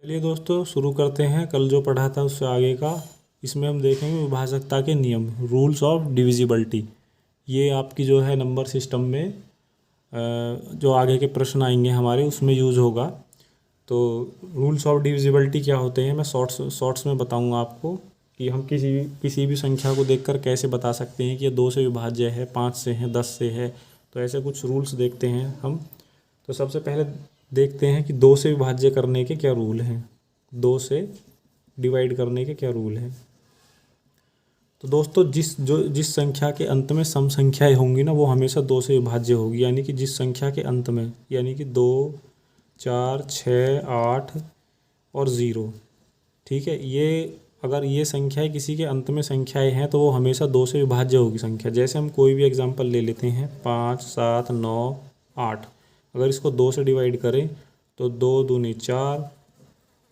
चलिए दोस्तों शुरू करते हैं। कल जो पढ़ा था उससे आगे का। इसमें हम देखेंगे विभाजकता के नियम, रूल्स ऑफ डिविजिबिलिटी। ये आपकी जो है नंबर सिस्टम में जो आगे के प्रश्न आएंगे हमारे उसमें यूज़ होगा। तो रूल्स ऑफ डिविजिबिलिटी क्या होते हैं मैं शॉर्ट्स में बताऊंगा आपको कि हम किसी भी संख्या को देखकर कैसे बता सकते हैं कि ये 2 से विभाज्य है, 5 से है, 10 से है। तो ऐसे कुछ रूल्स देखते हैं हम। तो सबसे पहले देखते हैं कि 2 से विभाज्य करने के क्या रूल हैं, 2 से डिवाइड करने के क्या रूल हैं। तो दोस्तों जिस संख्या के अंत में सम संख्याएं होंगी ना वो हमेशा 2 से विभाज्य होगी। यानी कि जिस संख्या के अंत में, यानी कि 2, 4, 6, 8 और 0, ठीक है, ये अगर ये संख्याएं किसी के अंत में संख्याएं हैं तो वो हमेशा 2 से विभाज्य होगी संख्या। जैसे हम कोई भी एग्जांपल ले लेते हैं, 5, 7, 9, 8। अगर इसको 2 से डिवाइड करें तो 2 दूनी 4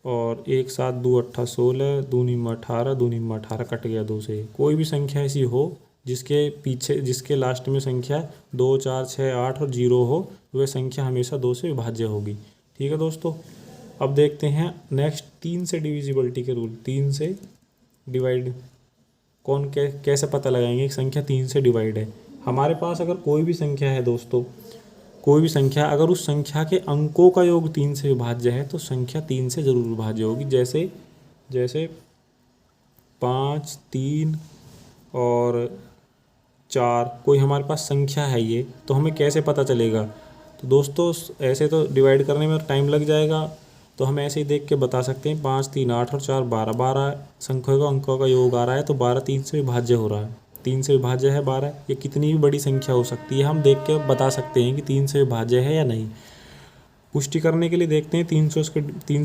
और 1 7 2 8 16, दूनी में 18, दूनी में 18 कट गया 2 से। कोई भी संख्या ऐसी हो जिसके लास्ट में संख्या 2, 4, 6, 8 और 0 हो, वह संख्या हमेशा 2 से विभाज्य होगी। ठीक है दोस्तों, अब देखते हैं नेक्स्ट 3 से डिविजिबिलिटी के रूल। 3 से डिवाइड कैसे पता लगाएंगे कि संख्या 3 से डिवाइड है। हमारे पास अगर कोई भी संख्या है दोस्तों, कोई भी संख्या, अगर उस संख्या के अंकों का योग 3 से विभाज्य है तो संख्या 3 से जरूर विभाज्य होगी। जैसे 5, 3 और 4 कोई हमारे पास संख्या है ये, तो हमें कैसे पता चलेगा। तो दोस्तों ऐसे तो डिवाइड करने में टाइम लग जाएगा, तो हम ऐसे ही देख के बता सकते हैं। 5, 3, 8 और 4 12, 12 संख्याओं का अंकों का योग आ रहा है तो 12 3 से विभाज्य हो रहा है। 3 से विभाज्य है 12। ये कितनी भी बड़ी संख्या हो सकती है, हम देख के बता सकते हैं कि 3 से विभाज्य है या नहीं। पुष्टि करने के लिए देखते हैं 3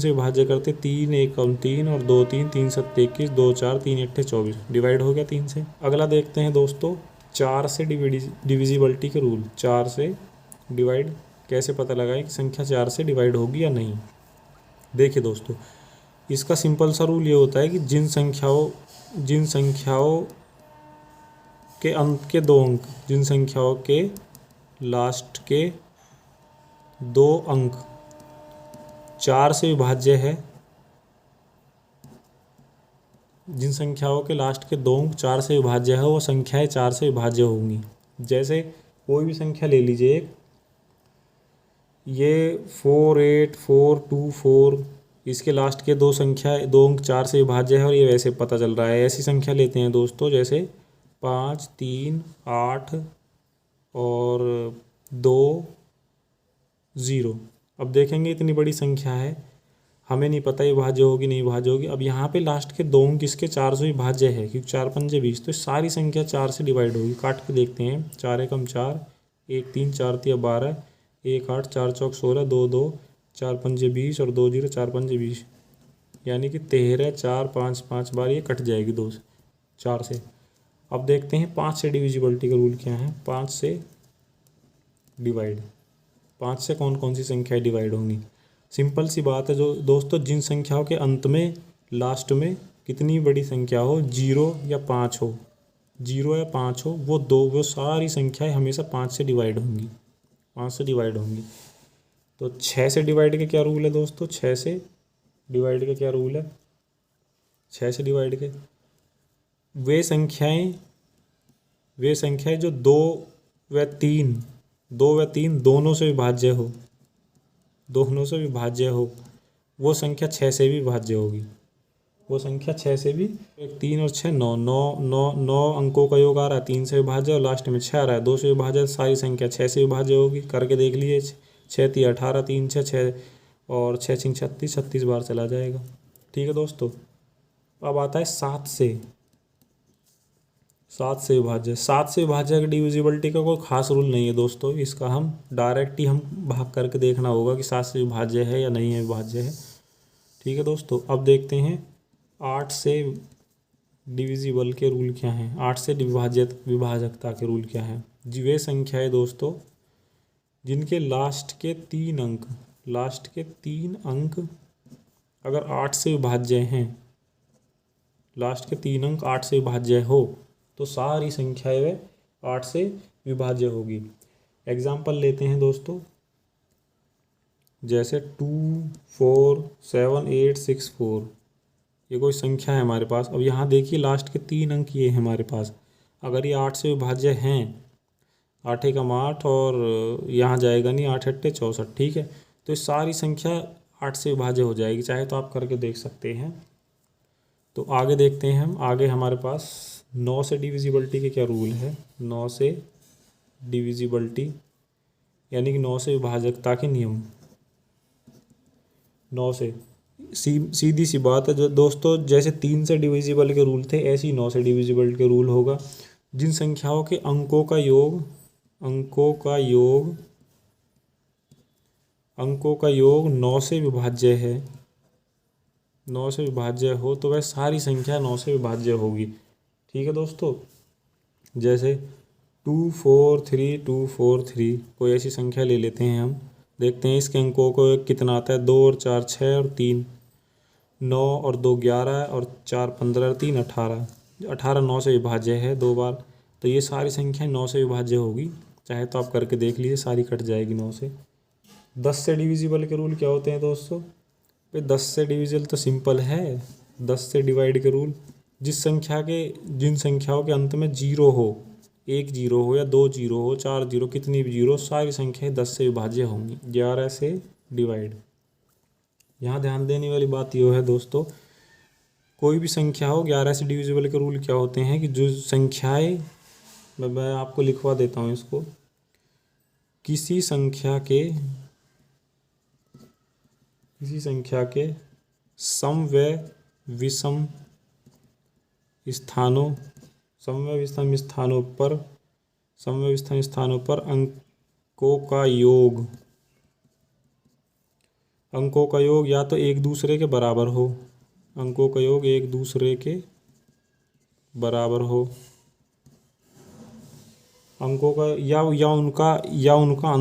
से विभाज्य करते, 3 1 3 और 2 3, 3 7 21, 2 4, 3 8 24, डिवाइड हो गया 3 से। अगला देखते हैं दोस्तों 4 से डिविजिबिलिटी के रूल। 4 से डिवाइड कैसे पता लगाएं कि संख्या 4 से डिवाइड होगी या नहीं। देखिए दोस्तों, इसका सिंपल सा रूल ये होता है कि जिन संख्याओं के अंत के 2 अंक, जिन संख्याओं के लास्ट के 2 अंक 4 से विभाज्य है, जिन संख्याओं के लास्ट के 2 अंक 4 से विभाज्य है वो संख्याएं 4 से विभाज्य होंगी। जैसे कोई भी संख्या ले लीजिए, ये 4 8 4 2 4, इसके लास्ट के 2 अंक 4 से विभाज्य है और ये वैसे पता चल रहा है। ऐसी संख्या लेते हैं दोस्तों जैसे 5 3 8 और 2 0। अब देखेंगे इतनी बड़ी संख्या है, हमें नहीं पता ये विभाज्य होगी नहीं विभाज्य होगी। अब यहाँ पे लास्ट के 2 अंक इसके 4 से विभाज्य है क्योंकि 4 पंजे 20, तो सारी संख्या 4 से डिवाइड होगी। काट के देखते हैं, 4 एकम 4, 1 3, 4 3 12, 1 8, 4 चौक 16, 2 2, 4 पंजे 20 और 2 0, 4 पंजे 20, यानी कि 13, 4 5 5 बार ये कट जाएगी 2 से 4 से। अब देखते हैं 5 से डिविजिबिलिटी का रूल क्या है। 5 से डिवाइड, 5 से कौन कौन सी संख्याएं डिवाइड होंगी। सिंपल सी बात है जो दोस्तों, जिन संख्याओं के अंत में लास्ट में कितनी बड़ी संख्या हो, 0 या 5 हो, 0 या 5 हो, वो सारी संख्याएं हमेशा 5 से डिवाइड होंगी, 5 से डिवाइड होंगी। तो 6 से डिवाइड के क्या रूल है दोस्तों, 6 से डिवाइड के क्या रूल है। 6 से डिवाइड के वे संख्याएं जो 2 व 3 दोनों से विभाज्य हो, वो संख्या 6 से भी विभाज्य होगी। वो संख्या 6 से भी, 3 और 6 9 9 9 9 अंकों का योग आ रहा है, 3 से विभाज्य और लास्ट में 6 आ रहा है, 2 से विभाज्य, सारी संख्या 6 से विभाज्य होगी। करके देख लीजिए, 6 3 18, 3 6 6 और 6 6 36, 36 बार चला जाएगा। ठीक है दोस्तों, अब आता है 7 से विभाज्य। 7 से विभाज्य की डिविजिबिलिटी का कोई खास रूल नहीं है दोस्तों, इसका हम डायरेक्ट ही हम भाग करके देखना होगा कि 7 से विभाज्य है या नहीं है विभाज्य है। ठीक है दोस्तों, अब देखते हैं 8 से डिविजिबल के रूल क्या हैं। 8 से विभाजकता के रूल क्या हैं। जी वे संख्याएं दोस्तों जिनके लास्ट के 3 अंक अगर 8 से विभाज्य हैं, लास्ट के 3 अंक 8 से विभाज्य हो तो सारी संख्याएं वे 8 से विभाज्य होगी। एग्जाम्पल लेते हैं दोस्तों, जैसे 2 4 7 8 6 4, ये कोई संख्या है हमारे पास। अब यहाँ देखिए लास्ट के 3 अंक ये हैं हमारे पास। अगर ये 8 से विभाज्य हैं, 8 एकम 8 और यहाँ जाएगा नहीं, 8 अट्ठे 64, ठीक है। तो ये सारी संख्या 8 से विभाज्य हो जाएगी, चाहे तो आप करके देख सकते हैं। तो आगे देखते हैं हम। आगे हमारे पास 9 से डिविजिबिलिटी के क्या रूल है। 9 से डिविजिबिलिटी यानी कि 9 से विभाजकता के नियम। 9 से सीधी सी बात है जो दोस्तों, जैसे 3 से डिविजिबल के रूल थे, ऐसे ही 9 से डिविजिबल के रूल होगा। जिन संख्याओं के अंकों का योग 9 से विभाज्य है, 9 से विभाज्य हो तो वह सारी संख्या 9 से विभाज्य होगी, ठीक है दोस्तों। जैसे 2 4 3 2 4 3, कोई ऐसी संख्या ले लेते हैं हम। देखते हैं इसके अंकों को कितना आता है। 2 और 4 6 और 3 9 और 2 11 और 4 15 और 3 18। 18 9 से विभाज्य है 2 बार, तो ये सारी संख्या 9 से विभाज्य होगी। चाहे तो आप करके देख लीजिए, सारी कट जाएगी 9 से। 10 से डिविजिबल के रूल क्या होते हैं दोस्तों। भाई 10 से डिविजिबल तो सिंपल है। 10 से डिवाइड के रूल, जिन संख्याओं के अंत में जीरो हो, 1 जीरो हो या 2 जीरो हो, 4 जीरो, कितनी भी जीरो, सारी संख्याएं 10 से विभाज्य होंगी। 11 से डिवाइड। यहाँ ध्यान देने वाली बात यह है दोस्तों, कोई भी संख्या हो 11 से डिविजिबल के रूल क्या होते हैं कि जो संख्याएं, मैं आपको लिखवा देता हूँ इसको। किसी संख्या के सम व विषम स्थानों पर अंकों का योग या तो एक दूसरे के बराबर हो, अंकों का योग एक दूसरे के बराबर हो, अंकों का या उनका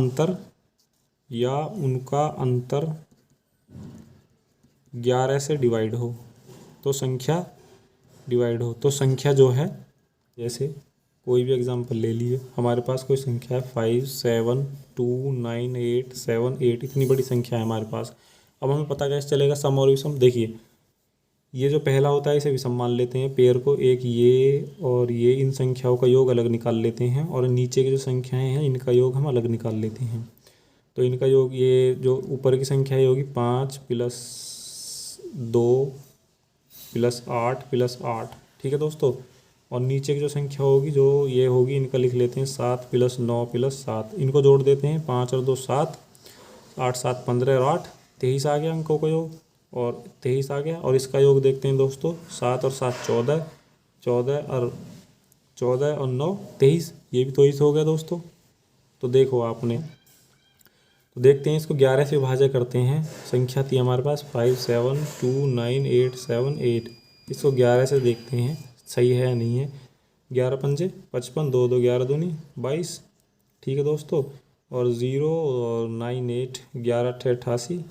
अंतर 11 से डिवाइड हो तो संख्या जो है, जैसे कोई भी एग्जांपल ले लीजिए। हमारे पास कोई संख्या है 5 7 2 9 8 7 8, इतनी बड़ी संख्या है हमारे पास। अब हमें पता कैसे चलेगा सम और विषम। देखिए ये जो पहला होता है इसे विषम मान लेते हैं, पेयर को, एक ये और ये, इन संख्याओं का योग अलग निकाल लेते हैं, और नीचे की जो संख्याएं हैं इनका योग हम अलग निकाल लेते हैं। तो इनका योग, ये जो ऊपर की संख्या है होगी 5 + 2 + 8 + 8, ठीक है दोस्तों। और नीचे की जो संख्या होगी जो ये होगी, इनका लिख लेते हैं 7 + 9 + 7, इनको जोड़ देते हैं। 5 और 2 7, 8 7 15 और 8 23 आ गया अंकों का योग, और 23 आ गया। और इसका योग देखते हैं दोस्तों, 7 और 7 14, 14 और 9 23, ये भी 23 हो गया दोस्तों। तो देखो आपने, तो देखते हैं इसको 11 से विभाज्य करते हैं। संख्या थी हमारे पास 5 7 2 9 8 7 8, इसको 11 से देखते हैं सही है या नहीं है। 11 पंजे 55, 2 2 11 दूनी 22, ठीक है दोस्तों। और 0 और 9 8 11 8 88,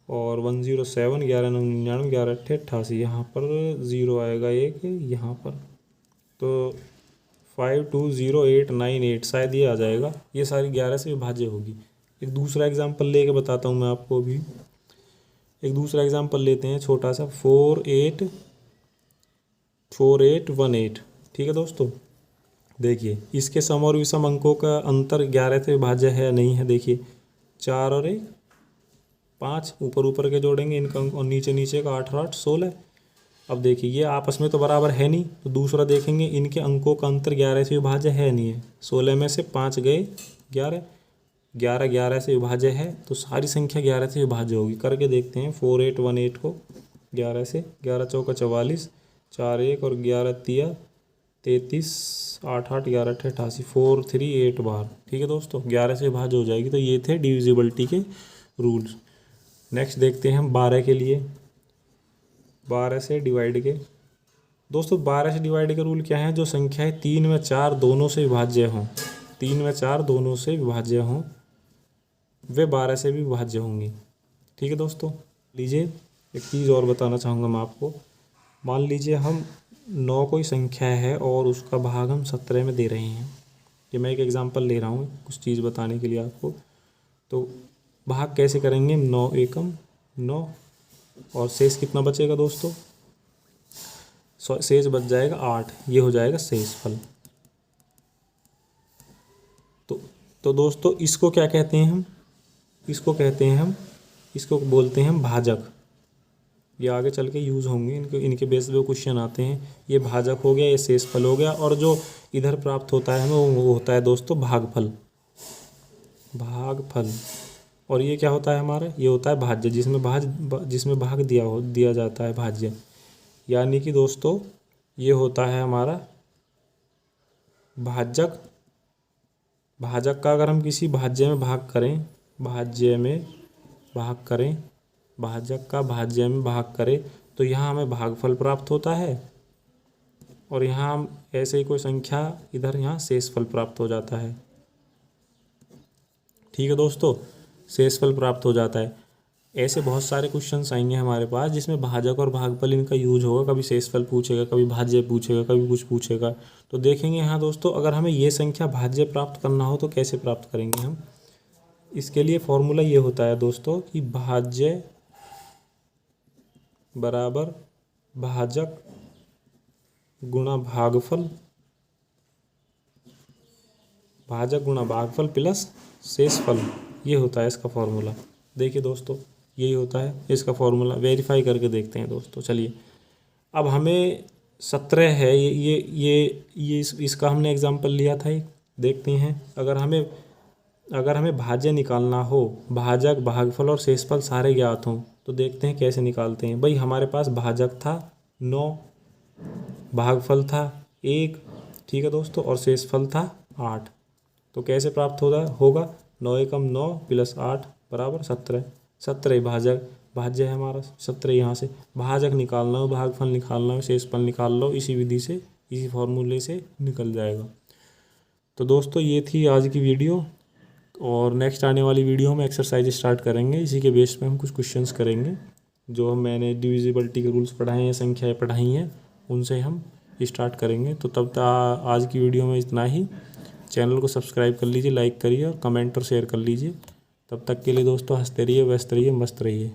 और 107 11 9 99 11 8 88, यहाँ पर 0 आएगा एक यहाँ पर। तो 5 2 0 8 9 8 शायद ये आ जाएगा। ये सारी 11 से विभाज्य होगी। एक दूसरा एग्जाम्पल लेके बताता हूँ मैं आपको अभी। एक दूसरा एग्जाम्पल लेते हैं छोटा सा, 4 8 1 8, ठीक है दोस्तों। देखिए इसके सम और विषम अंकों का अंतर 11 से विभाज्य है या नहीं है। देखिए 4 और 1 5, ऊपर के जोड़ेंगे इनका अंक, और नीचे का 8 और 8 16। अब देखिए ये आपस में तो बराबर है नहीं, तो दूसरा देखेंगे इनके अंकों का अंतर 11 से विभाज्य है नहीं है। 16 में से 5 गए 11, 11 से विभाज्य है, तो सारी संख्या 11 से विभाज्य होगी। करके देखते हैं 4 8 1 8 को 11 से, 11 चौका 44, 4 1 और 11 तिया 33, 8 8 11 8 88, 4 3 8 बार, ठीक है दोस्तों। 11 से विभाज्य हो जाएगी। तो ये थे डिविजिबिलिटी के रूल्स। नेक्स्ट देखते हैं हम 12 के लिए। 12 से डिवाइड के दोस्तों, 12 से डिवाइड के रूल क्या है। जो संख्याएं 3 व 4 दोनों से विभाज्य हों, 3 व 4 दोनों से विभाज्य हों, वे 12 से भी विभाज्य होंगी, ठीक है दोस्तों। लीजिए एक चीज़ और बताना चाहूँगा मैं आपको। मान लीजिए हम 9 कोई संख्या है और उसका भाग हम 17 में दे रहे हैं। ये मैं एक एग्जांपल ले रहा हूँ कुछ चीज़ बताने के लिए आपको। तो भाग कैसे करेंगे, 9 एकम 9 और शेष कितना बचेगा दोस्तों, शेष बच जाएगा 8, ये हो जाएगा शेषफल। तो दोस्तों इसको क्या कहते हैं हम, इसको कहते हैं हम, इसको बोलते हैं हम भाजक। ये आगे चल के यूज़ होंगे, इनके बेस पे क्वेश्चन आते हैं। ये भाजक हो गया, ये शेषफल हो गया, और जो इधर प्राप्त होता है हमें वो होता है दोस्तों भागफल। भागफल। और ये क्या होता है हमारा, ये होता है भाज्य, जिसमें भाग दिया जाता है, भाज्य। यानी कि दोस्तों ये होता है हमारा भाजक। भाजक का अगर हम किसी भाज्य में भाग करें, भाजक का भाज्य में भाग करें, तो यहाँ हमें भागफल प्राप्त होता है, और यहाँ हम ऐसे ही कोई संख्या इधर यहाँ शेषफल प्राप्त हो जाता है। ठीक है दोस्तों, शेषफल प्राप्त हो जाता है। ऐसे बहुत सारे क्वेश्चंस आएंगे हमारे पास जिसमें भाजक और भागफल इनका यूज होगा। कभी शेषफल पूछेगा, कभी भाज्य पूछेगा, कभी कुछ पूछेगा। तो देखेंगे यहाँ दोस्तों, अगर हमें ये संख्या भाज्य प्राप्त करना हो तो कैसे प्राप्त करेंगे हम। इसके लिए फॉर्मूला ये होता है दोस्तों कि भाज्य बराबर भाजक गुणा भागफल, भाजक गुणा भागफल प्लस शेषफल, ये होता है इसका फॉर्मूला। देखिए दोस्तों यही होता है इसका फॉर्मूला, वेरीफाई करके देखते हैं दोस्तों। चलिए, अब हमें 17 है, ये इसका हमने एग्जांपल लिया था, देखते हैं। अगर हमें भाज्य निकालना हो, भाजक भागफल और शेषफल सारे ज्ञात हों, तो देखते हैं कैसे निकालते हैं। भाई हमारे पास भाजक था 9, भागफल था 1, ठीक है दोस्तों, और शेषफल था 8। तो कैसे प्राप्त होगा 9 एकम 9 प्लस 8 बराबर 17। 17 भाज्य है हमारा 17। यहाँ से भाजक निकालना हो, भागफल निकालना हो, शेषफल निकाल लो, इसी विधि से, इसी फॉर्मूले से निकल जाएगा। तो दोस्तों ये थी आज की वीडियो, और नेक्स्ट आने वाली वीडियो में एक्सरसाइज स्टार्ट करेंगे। इसी के बेस पे हम कुछ क्वेश्चंस करेंगे जो मैंने डिविजिबिलिटी के रूल्स पढ़ाए हैं, संख्याएँ पढ़ाई हैं, उनसे हम स्टार्ट करेंगे। तो तब तक आज की वीडियो में इतना ही। चैनल को सब्सक्राइब कर लीजिए, लाइक करिए और कमेंट और शेयर कर लीजिए। तब तक के लिए दोस्तों हंसते रहिए, व्यस्त रहिए, मस्त रहिए।